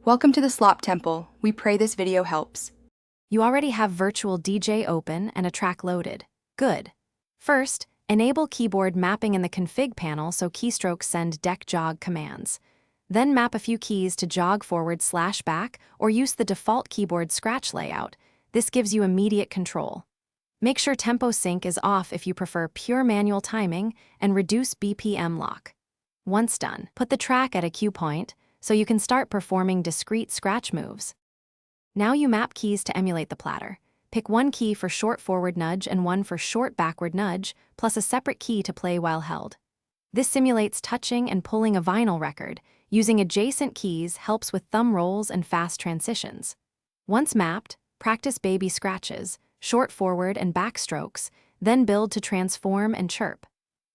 Welcome to the Slop Temple. We pray this video helps. You already have Virtual DJ open and a track loaded. Good. First, enable keyboard mapping in the config panel so keystrokes send deck jog commands. Then map a few keys to jog forward/back or use the default keyboard scratch layout. This gives you immediate control. Make sure tempo sync is off if you prefer pure manual timing and reduce BPM lock. Once done, put the track at a cue point so you can start performing discrete scratch moves. Now you map keys to emulate the platter. Pick one key for short forward nudge and one for short backward nudge, plus a separate key to play while held. This simulates touching and pulling a vinyl record. Using adjacent keys helps with thumb rolls and fast transitions. Once mapped, practice baby scratches, short forward and back strokes, then build to transform and chirp.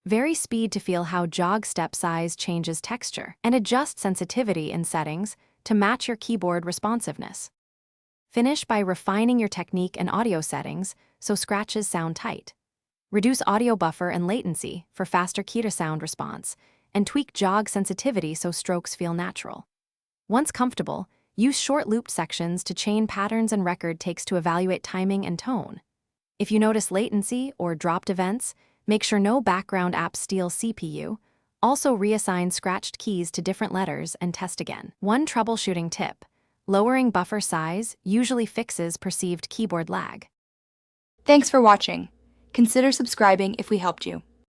Vary speed to feel how jog step size changes texture, and adjust sensitivity in settings to match your keyboard responsiveness. Finish by refining your technique and audio settings so scratches sound tight. Reduce audio buffer and latency for faster key-to-sound response, and tweak jog sensitivity so strokes feel natural. Once comfortable, use short looped sections to chain patterns and record takes to evaluate timing and tone. If you notice latency or dropped events, make sure no background apps steal CPU. Also reassign scratched keys to different letters and test again. One troubleshooting tip: lowering buffer size usually fixes perceived keyboard lag. Thanks for watching. Consider subscribing if we helped you.